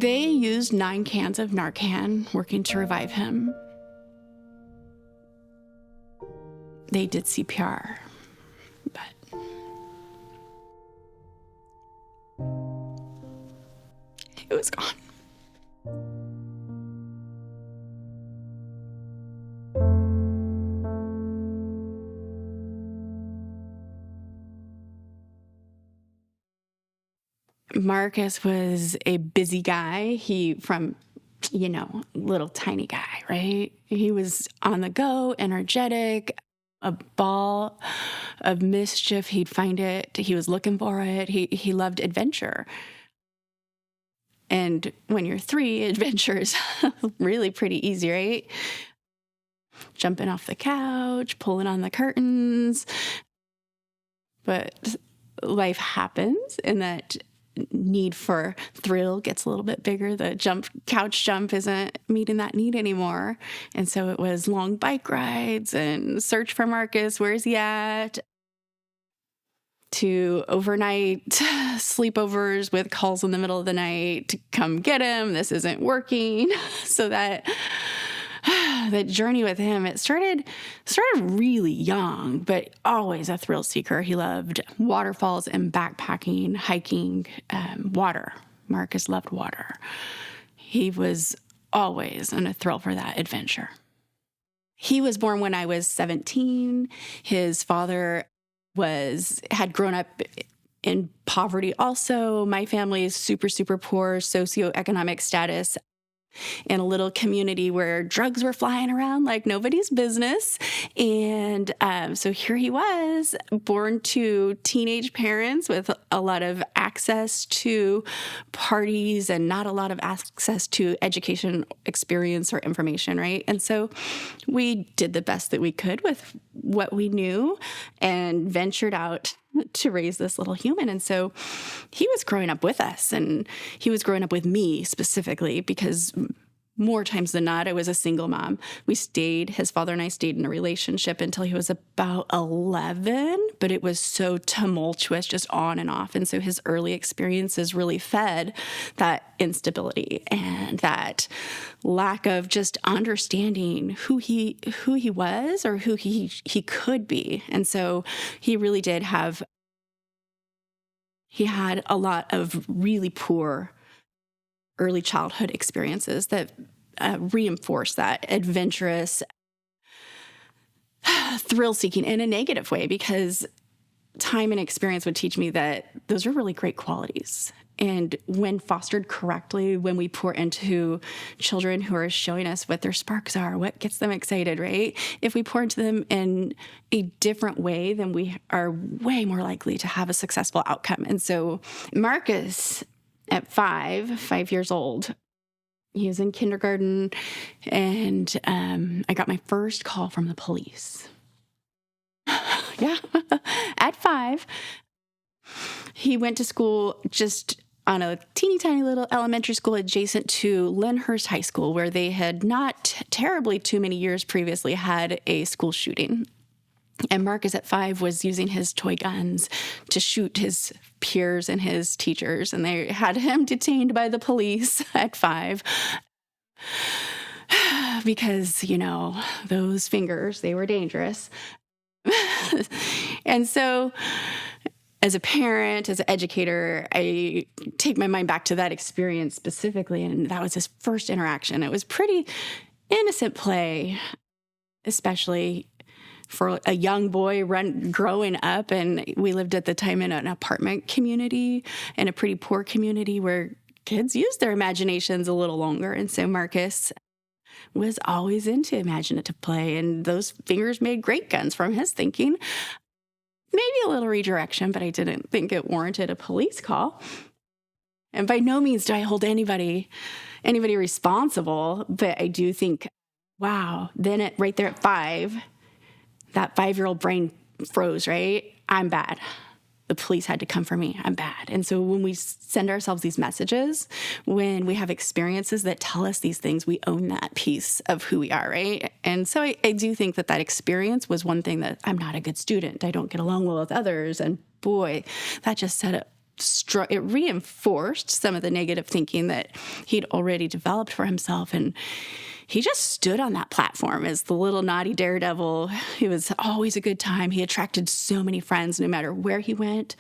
They used 9 cans of Narcan working to revive him. They did CPR, but it was gone. Marcus was a busy guy. Little tiny guy, right? He was on the go, energetic, a ball of mischief. He'd find it. He was looking for it. He loved adventure. And when you're 3, adventure is really pretty easy, right? Jumping off the couch, pulling on the curtains. But life happens, and that need for thrill gets a little bit bigger. The couch jump isn't meeting that need anymore. And so it was long bike rides and search for Marcus. Where's he at? To overnight sleepovers with calls in the middle of the night to come get him. This isn't working. So that journey with him, it started really young, but always a thrill seeker. He loved waterfalls and backpacking, hiking, water. Marcus loved water. He was always in a thrill for that adventure. He was born when I was 17. His father had grown up in poverty also. My family is super, super poor, socioeconomic status, in a little community where drugs were flying around like nobody's business. And so here he was, born to teenage parents with a lot of access to parties and not a lot of access to education, experience, or information, right? And so we did the best that we could with what we knew and ventured out to raise this little human. And so he was growing up with us, and he was growing up with me specifically because more times than not, I was a single mom. His father and I stayed in a relationship until he was about 11, but it was so tumultuous, just on and off. And so his early experiences really fed that instability and that lack of just understanding who he was or who he could be. And so he really did he had a lot of really poor early childhood experiences that reinforce that adventurous, thrill-seeking in a negative way, because time and experience would teach me that those are really great qualities. And when fostered correctly, when we pour into children who are showing us what their sparks are, what gets them excited, right? If we pour into them in a different way, then we are way more likely to have a successful outcome. And so Marcus, at 5 years old, he was in kindergarten, and I got my first call from the police. Yeah, at 5. He went to school just on a teeny tiny little elementary school adjacent to Lyndhurst High School, where they had not terribly too many years previously had a school shooting. And Marcus at 5 was using his toy guns to shoot his peers and his teachers. And they had him detained by the police at 5 because, those fingers, they were dangerous. And so as a parent, as an educator, I take my mind back to that experience specifically. And that was his first interaction. It was pretty innocent play, especially for a young boy growing up. And we lived at the time in an apartment community, in a pretty poor community where kids use their imaginations a little longer. And so Marcus was always into imaginative play, and those fingers made great guns from his thinking. Maybe a little redirection, but I didn't think it warranted a police call. And by no means do I hold anybody responsible, but I do think, wow, then right there at 5, that 5-year-old brain froze, right? I'm bad. The police had to come for me. I'm bad. And so when we send ourselves these messages, when we have experiences that tell us these things, we own that piece of who we are, right? And so I do think that experience was one thing that I'm not a good student. I don't get along well with others. And boy, that just set it reinforced some of the negative thinking that he'd already developed for himself. And he just stood on that platform as the little naughty daredevil. He was always a good time. He attracted so many friends. No matter where he went,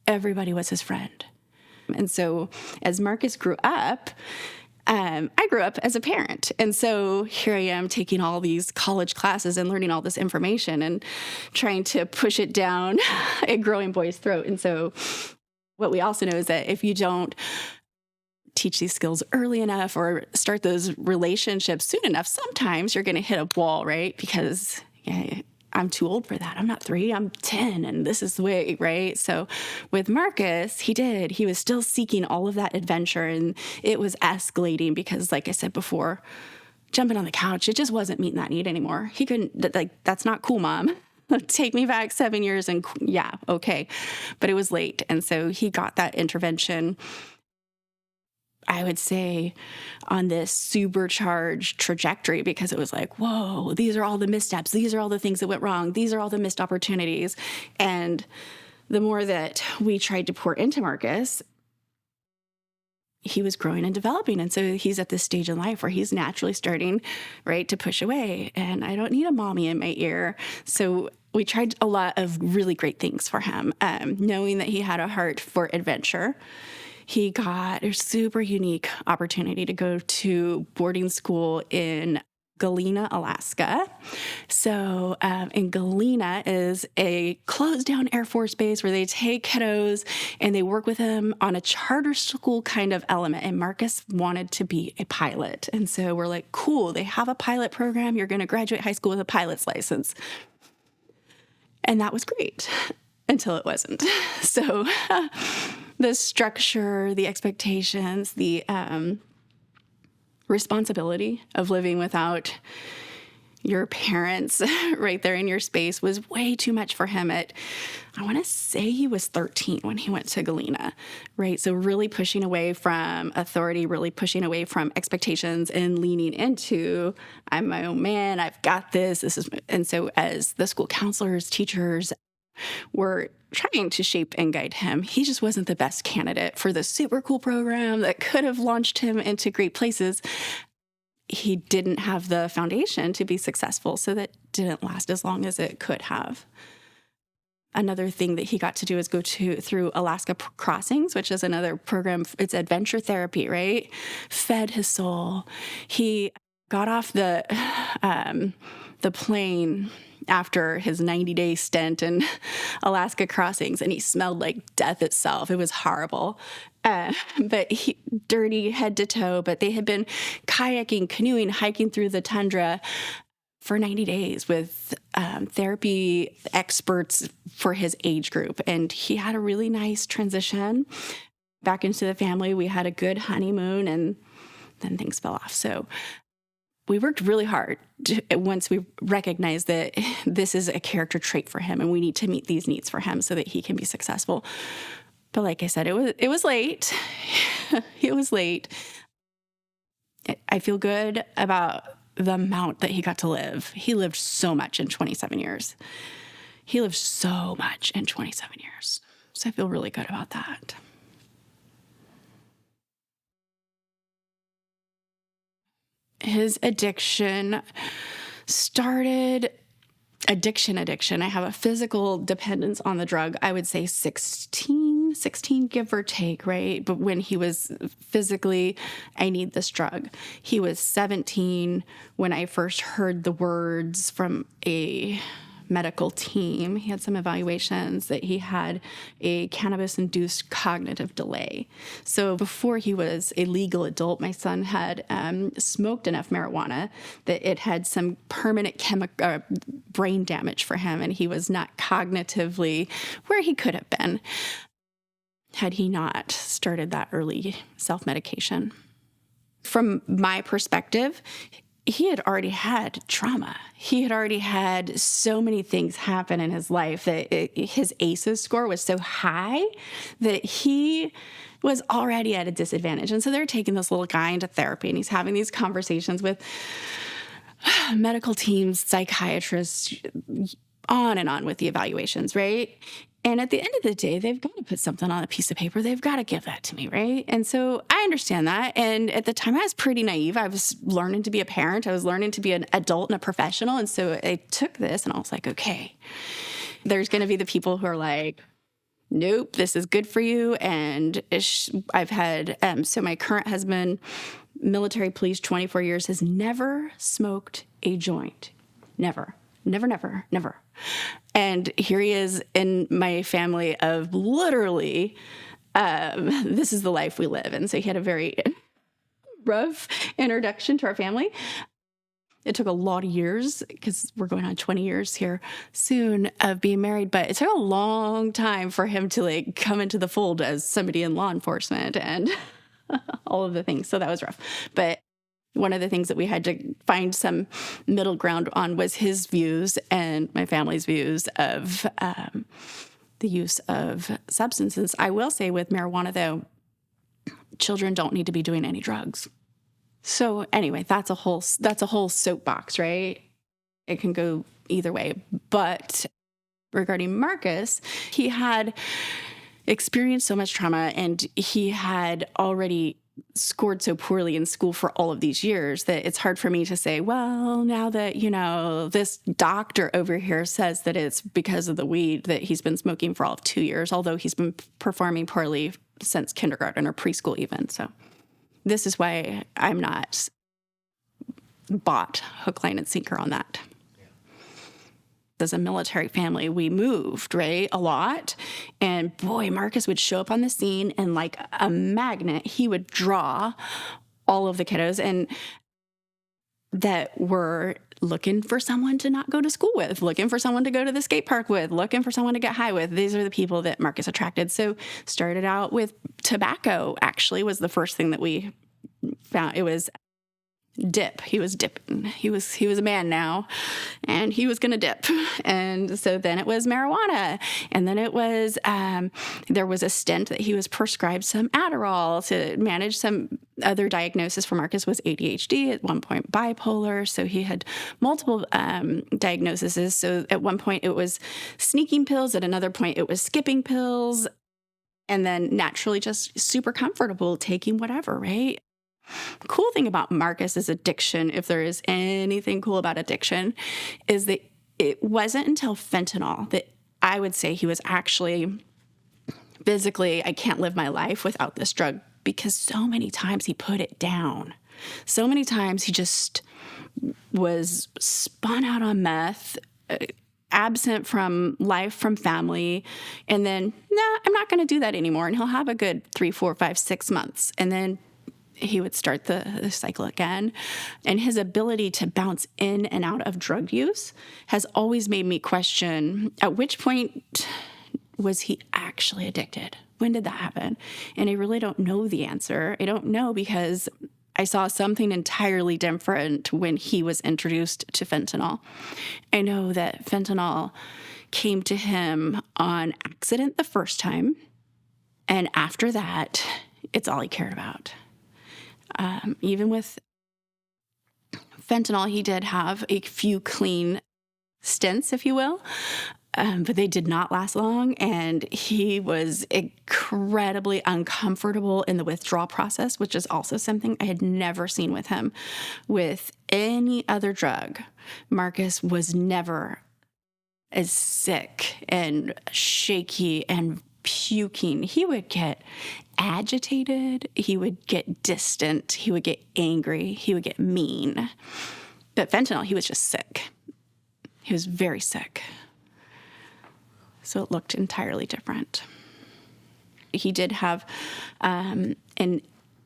everybody was his friend. And so as Marcus grew up, I grew up as a parent. And so here I am taking all these college classes and learning all this information and trying to push it down a growing boy's throat. And so what we also know is that if you don't teach these skills early enough or start those relationships soon enough, sometimes you're going to hit a wall, right? Because I'm too old for that. I'm not 3, I'm 10, and this is the way, right? So with Marcus, he was still seeking all of that adventure, and it was escalating because, like I said before, jumping on the couch, it just wasn't meeting that need anymore. He couldn't, that's not cool, Mom. Take me back 7 years and yeah, okay. But it was late. And so he got that intervention, I would say, on this supercharged trajectory, because it was like, whoa, these are all the missteps. These are all the things that went wrong. These are all the missed opportunities. And the more that we tried to pour into Marcus, he was growing and developing. And so he's at this stage in life where he's naturally starting, right, to push away. And I don't need a mommy in my ear. So we tried a lot of really great things for him, knowing that he had a heart for adventure. He got a super unique opportunity to go to boarding school in Galena, Alaska. So in Galena is a closed down Air Force base where they take kiddos and they work with them on a charter school kind of element. And Marcus wanted to be a pilot. And so we're like, cool, they have a pilot program. You're going to graduate high school with a pilot's license. And that was great until it wasn't. So the structure, the expectations, the responsibility of living without your parents right there in your space was way too much for him I want to say he was 13 when he went to Galena, right? So really pushing away from authority, really pushing away from expectations and leaning into, I'm my own man, I've got this. And so as the school counselors, teachers were trying to shape and guide him, he just wasn't the best candidate for the super cool program that could have launched him into great places. He didn't have the foundation to be successful, so that didn't last as long as it could have. Another thing that he got to do is go through Alaska Crossings, which is another program. It's adventure therapy, right? Fed his soul. He got off the plane after his 90-day stint in Alaska Crossings, and he smelled like death itself. It was horrible. But dirty head to toe, but they had been kayaking, canoeing, hiking through the tundra for 90 days with therapy experts for his age group. And he had a really nice transition back into the family. We had a good honeymoon, and then things fell off. So we worked really hard once we recognized that this is a character trait for him and we need to meet these needs for him so that he can be successful. But like I said, it was late. It was late. I feel good about the amount that he got to live. He lived so much in 27 years. He lived so much in 27 years. So I feel really good about that. His addiction started addiction. I have a physical dependence on the drug. I would say 16, give or take, right? But when he was physically, I need this drug. He was 17 when I first heard the words from a medical team. He had some evaluations that he had a cannabis-induced cognitive delay. So before he was a legal adult, my son had smoked enough marijuana that it had some permanent brain damage for him, and he was not cognitively where he could have been had he not started that early self-medication. From my perspective, he had already had trauma. He had already had so many things happen in his life that his ACEs score was so high that he was already at a disadvantage. And so they're taking this little guy into therapy, and he's having these conversations with medical teams, psychiatrists, on and on with the evaluations, right? And at the end of the day, they've got to put something on a piece of paper. They've got to give that to me, right? And so I understand that. And at the time, I was pretty naive. I was learning to be a parent. I was learning to be an adult and a professional. And so I took this and I was like, okay, there's going to be the people who are like, nope, this is good for you. And I've had, so my current husband, military police, 24 years, has never smoked a joint. Never. And here he is in my family of literally, this is the life we live. And so he had a very rough introduction to our family. It took a lot of years because we're going on 20 years here soon of being married, but it took a long time for him to like come into the fold as somebody in law enforcement and all of the things. So that was rough. But one of the things that we had to find some middle ground on was his views and my family's views of the use of substances. I will say with marijuana, though, children don't need to be doing any drugs. So anyway, that's a whole soapbox, right? It can go either way. But regarding Marcus, he had experienced so much trauma and he had already scored so poorly in school for all of these years that it's hard for me to say, well, now that, this doctor over here says that it's because of the weed that he's been smoking for all of 2 years, although he's been performing poorly since kindergarten or preschool even. So this is why I'm not bought hook, line, and sinker on that. As a military family, we moved, right, a lot. And boy, Marcus would show up on the scene and like a magnet, he would draw all of the kiddos and that were looking for someone to not go to school with, looking for someone to go to the skate park with, looking for someone to get high with. These are the people that Marcus attracted. So started out with tobacco, actually, was the first thing that we found. It was dip. He was dipping. He was a man now, and he was going to dip. And so then it was marijuana. And then it was, there was a stint that he was prescribed some Adderall to manage some other diagnosis for Marcus was ADHD, at one point bipolar. So he had multiple diagnoses. So at one point it was sneaking pills. At another point it was skipping pills. And then naturally just super comfortable taking whatever, right? Cool thing about Marcus's addiction, if there is anything cool about addiction, is that it wasn't until fentanyl that I would say he was actually physically, I can't live my life without this drug, because so many times he put it down. So many times he just was spun out on meth, absent from life, from family, and then, I'm not going to do that anymore. And he'll have a good 3, 4, 5, 6 months. And then he would start the cycle again. And his ability to bounce in and out of drug use has always made me question, at which point was he actually addicted? When did that happen? And I really don't know the answer. I don't know because I saw something entirely different when he was introduced to fentanyl. I know that fentanyl came to him on accident the first time. And after that, it's all he cared about. Even with fentanyl, he did have a few clean stints, if you will, but they did not last long. And he was incredibly uncomfortable in the withdrawal process, which is also something I had never seen with him. With any other drug, Marcus was never as sick and shaky and puking. He would get agitated, he would get distant, he would get angry, he would get mean. But fentanyl, he was just sick. He was very sick. So it looked entirely different. He did have an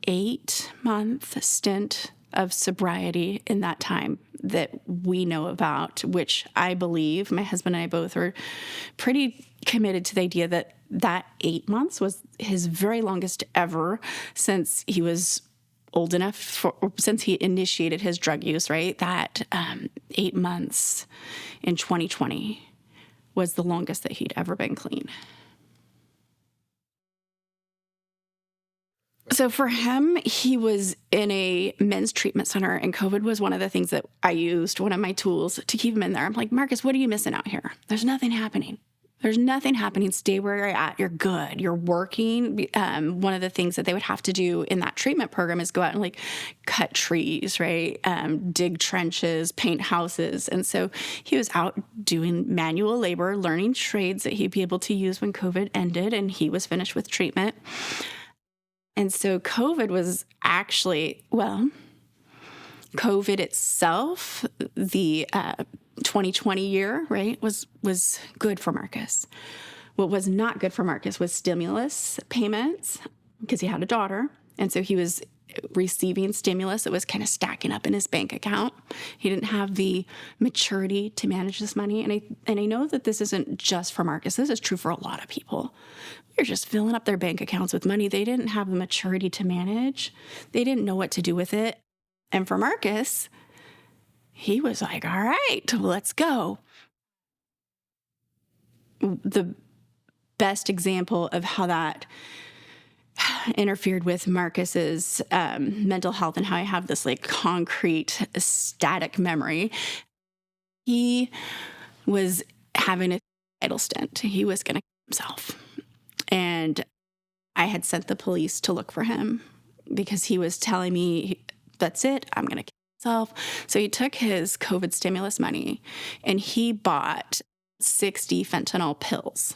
8-month stint of sobriety in that time that we know about, which I believe my husband and I both are pretty committed to the idea that 8 months was his very longest ever since he was old enough since he initiated his drug use, right? That 8 months in 2020 was the longest that he'd ever been clean. So for him, he was in a men's treatment center, and COVID was one of the things that I used, one of my tools to keep him in there. I'm like, Marcus, what are you missing out here? There's nothing happening. There's nothing happening. Stay where you're at. You're good. You're working. One of the things that they would have to do in that treatment program is go out and like cut trees, right? Dig trenches, paint houses. And so he was out doing manual labor, learning trades that he'd be able to use when COVID ended, and he was finished with treatment. And so COVID was actually, COVID itself, the 2020 year, right, was good for Marcus. What was not good for Marcus was stimulus payments, because he had a daughter. And so he was receiving stimulus that was kind of stacking up in his bank account. He didn't have the maturity to manage this money. And I know that this isn't just for Marcus. This is true for a lot of people. They're just filling up their bank accounts with money they didn't have the maturity to manage. They didn't know what to do with it. And for Marcus, he was like, all right, let's go. The best example of how that interfered with Marcus's mental health and how I have this like concrete, static memory. He was having a idle stint. He was going to kill himself. And I had sent the police to look for him because he was telling me, that's it, I'm going to kill myself. So he took his COVID stimulus money and he bought 60 fentanyl pills.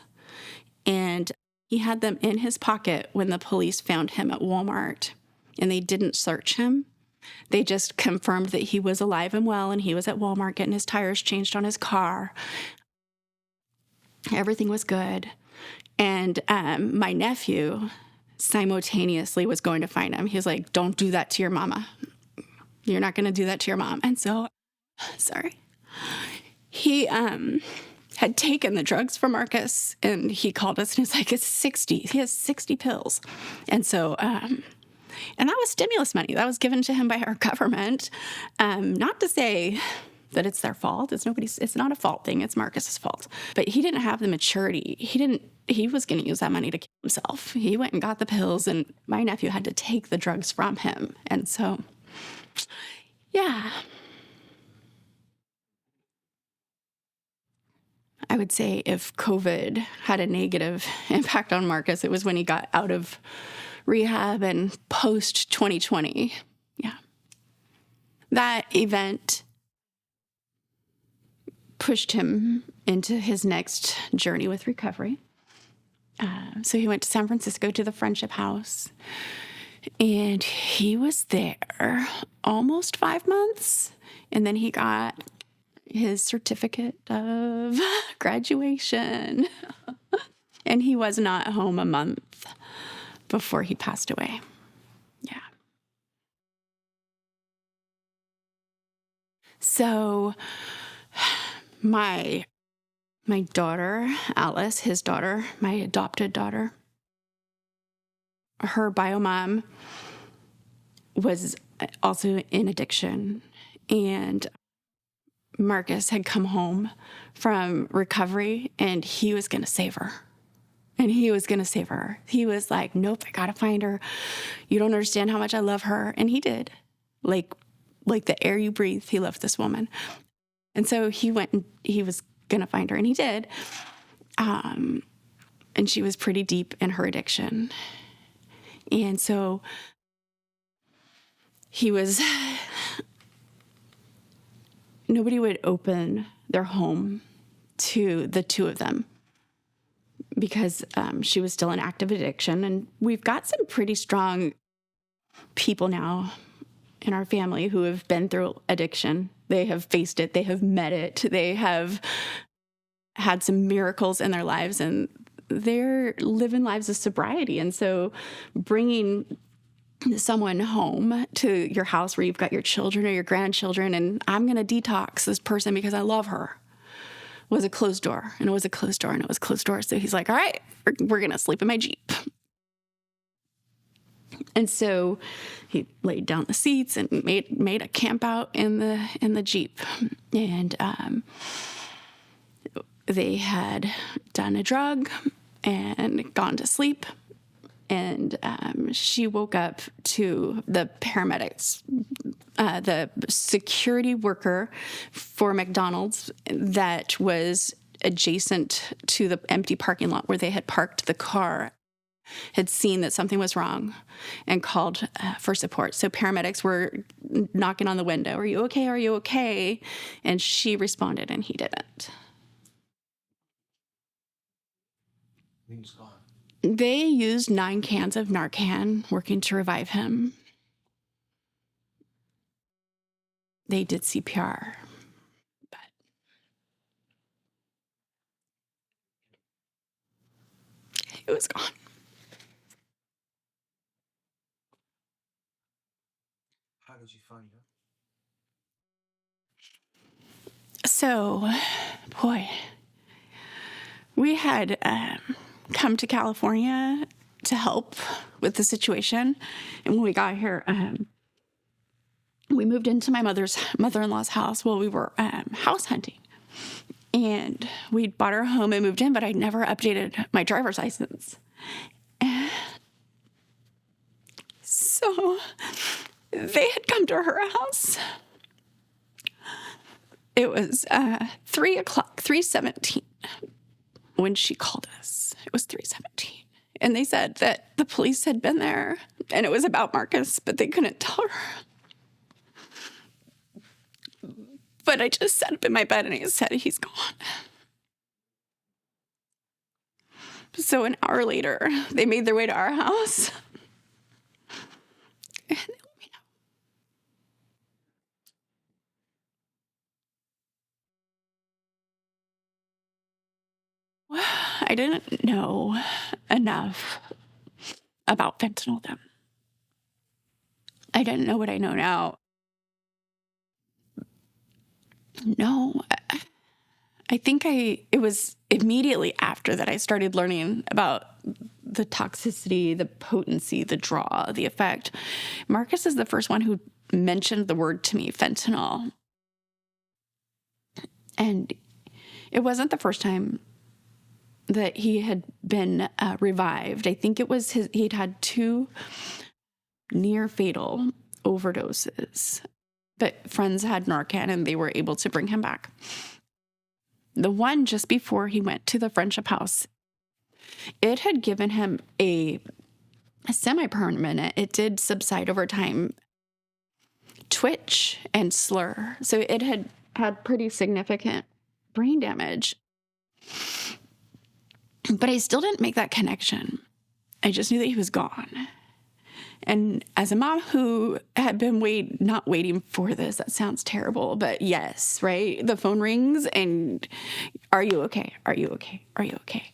And he had them in his pocket when the police found him at Walmart, and they didn't search him. They just confirmed that he was alive and well, and he was at Walmart getting his tires changed on his car. Everything was good. And my nephew simultaneously was going to find him. He was like, don't do that to your mama. You're not going to do that to your mom. And so, he had taken the drugs from Marcus, and he called us and he's like, it's 60. He has 60 pills. And so, and that was stimulus money that was given to him by our government. Not to say that it's their fault. It's not a fault thing. It's Marcus's fault. But he didn't have the maturity. He was going to use that money to kill himself. He went and got the pills, and my nephew had to take the drugs from him. And so, yeah. I would say if COVID had a negative impact on Marcus, it was when he got out of rehab and post 2020. Yeah. That event pushed him into his next journey with recovery. So he went to San Francisco to the Friendship House, and he was there almost 5 months. And then he got his certificate of graduation. And he was not home a month before he passed away. Yeah. So my daughter, Alice, his daughter, my adopted daughter, her bio mom was also in addiction, and Marcus had come home from recovery, and he was going to save her. He was like, nope, I got to find her. You don't understand how much I love her. And he did. Like the air you breathe, he loved this woman. And so he went and he was going to find her, and he did. And she was pretty deep in her addiction. And so nobody would open their home to the two of them because she was still in active addiction. And we've got some pretty strong people now in our family who have been through addiction. They have faced it. They have met it. They have had some miracles in their lives, and they're living lives of sobriety. And so bringing someone home to your house where you've got your children or your grandchildren, and I'm going to detox this person because I love her, was a closed door. And it was a closed door, and it was closed door. So he's like, all right, we're going to sleep in my Jeep. And so he laid down the seats and made a camp out in the Jeep. And they had done a drug and gone to sleep. And she woke up to the paramedics, the security worker for McDonald's that was adjacent to the empty parking lot where they had parked the car had seen that something was wrong and called for support. So paramedics were knocking on the window. Are you okay? Are you okay? And she responded and he didn't. He was gone. They used 9 cans of Narcan working to revive him. They did CPR, but it was gone. How did you find him? So, boy, we had come to California to help with the situation. And when we got here, we moved into my mother-in-law's house while we were house hunting. And we'd bought our home and moved in, but I'd never updated my driver's license. And so they had come to her house. It was 3:17 when she called us. It was 3:17. And they said that the police had been there and it was about Marcus, but they couldn't tell her. But I just sat up in my bed and I said, he's gone. So an hour later, they made their way to our house. And they let me know. I didn't know enough about fentanyl then. I didn't know what I know now. No, I think it was immediately after that I started learning about the toxicity, the potency, the draw, the effect. Marcus is the first one who mentioned the word to me, fentanyl. And it wasn't the first time that he had been revived. I think it was he'd had 2 near fatal overdoses. But friends had Narcan and they were able to bring him back. The one just before he went to the friendship house, it had given him a semi-permanent, it did subside over time, twitch and slur. So it had pretty significant brain damage. But I still didn't make that connection. I just knew that he was gone. And as a mom who had been not waiting for this, that sounds terrible, but yes, right? The phone rings and are you okay? Are you okay? Are you okay?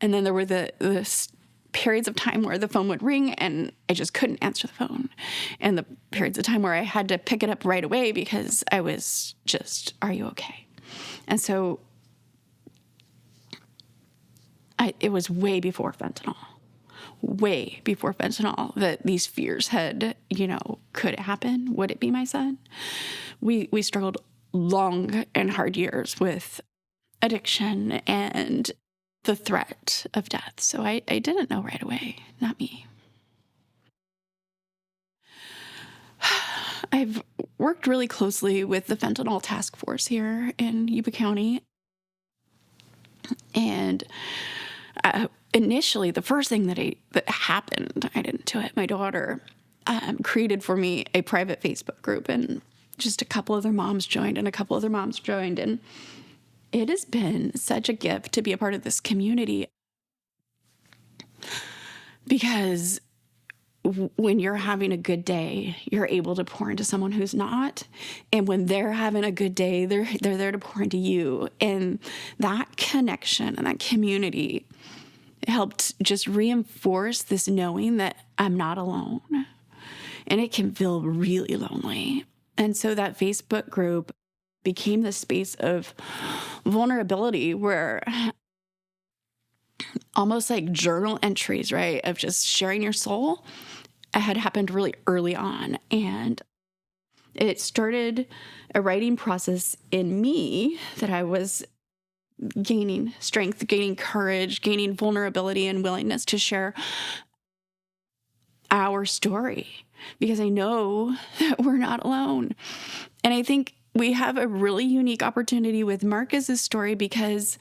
And then there were the periods of time where the phone would ring and I just couldn't answer the phone. And the periods of time where I had to pick it up right away because I was just, are you okay? And so it was way before fentanyl that these fears had, could it happen? Would it be my son? We struggled long and hard years with addiction and the threat of death. So I didn't know right away, not me. I've worked really closely with the fentanyl task force here in Yuba County. And initially, the first thing that happened, I didn't do it. My daughter created for me a private Facebook group, and just a couple other moms joined, and and it has been such a gift to be a part of this community because when you're having a good day, you're able to pour into someone who's not. And when they're having a good day, they're there to pour into you. And that connection and that community helped just reinforce this knowing that I'm not alone. And it can feel really lonely. And so that Facebook group became the space of vulnerability where almost like journal entries, right, of just sharing your soul had happened really early on. And it started a writing process in me that I was gaining strength, gaining courage, gaining vulnerability and willingness to share our story because I know that we're not alone. And I think we have a really unique opportunity with Marcus's story because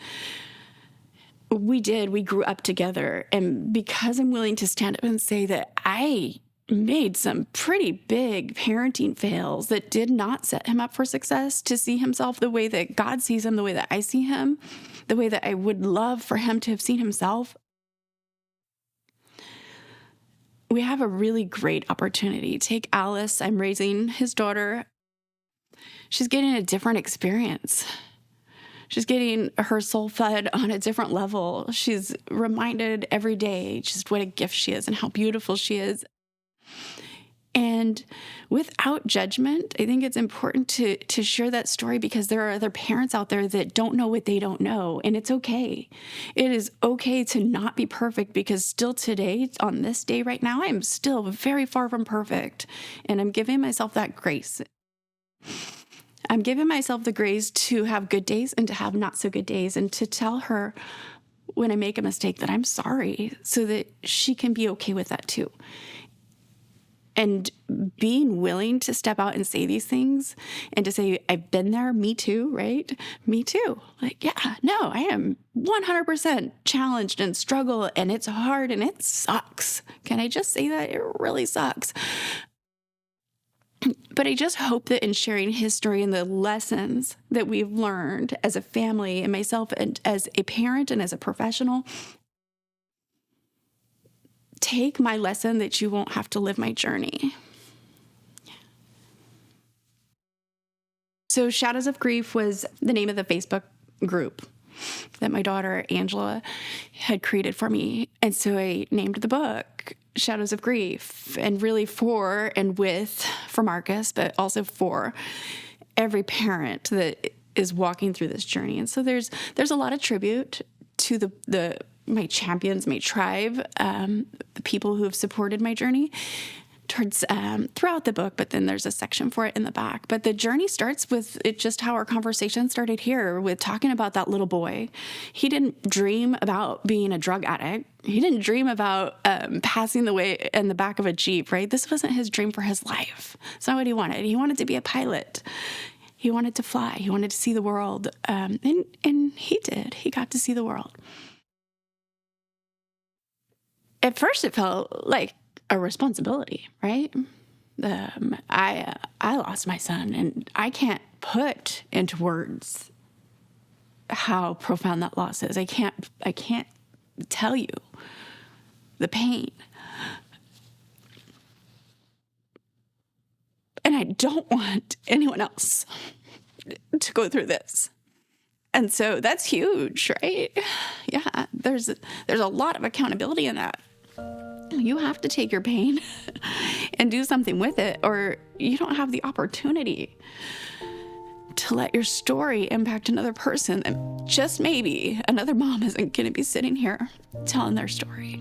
we grew up together. And because I'm willing to stand up and say that I made some pretty big parenting fails that did not set him up for success, to see himself the way that God sees him, the way that I see him, the way that I would love for him to have seen himself. We have a really great opportunity. Take Alice. I'm raising his daughter. She's getting a different experience. She's getting her soul fed on a different level. She's reminded every day just what a gift she is and how beautiful she is. And without judgment, I think it's important to share that story, because there are other parents out there that don't know what they don't know. And it's okay. It is okay to not be perfect, because still today, on this day right now, I am still very far from perfect. And I'm giving myself that grace. I'm giving myself the grace to have good days and to have not so good days, and to tell her when I make a mistake that I'm sorry, so that she can be okay with that too. And being willing to step out and say these things and to say, I've been there, me too, right? Me too. Like, yeah, no, I am 100% challenged and struggle, and it's hard and it sucks. Can I just say that? It really sucks. But I just hope that in sharing his story and the lessons that we've learned as a family, and myself and as a parent and as a professional, take my lesson that you won't have to live my journey. So Shadows of Grief was the name of the Facebook group that my daughter, Angela, had created for me. And so I named the book Shadows of Grief, and really for Marcus, but also for every parent that is walking through this journey. And so there's a lot of tribute to my champions, my tribe, the people who have supported my journey towards throughout the book, but then there's a section for it in the back. But the journey starts with just how our conversation started here, with talking about that little boy. He didn't dream about being a drug addict. He didn't dream about passing the way in the back of a Jeep, right? This wasn't his dream for his life. It's not what he wanted. He wanted to be a pilot. He wanted to fly. He wanted to see the world. And he did. He got to see the world. At first, it felt like a responsibility, right? I lost my son, and I can't put into words how profound that loss is. I can't tell you the pain. And I don't want anyone else to go through this. And so that's huge, right? Yeah, there's a lot of accountability in that. You have to take your pain and do something with it, or you don't have the opportunity to let your story impact another person. And just maybe another mom isn't going to be sitting here telling their story.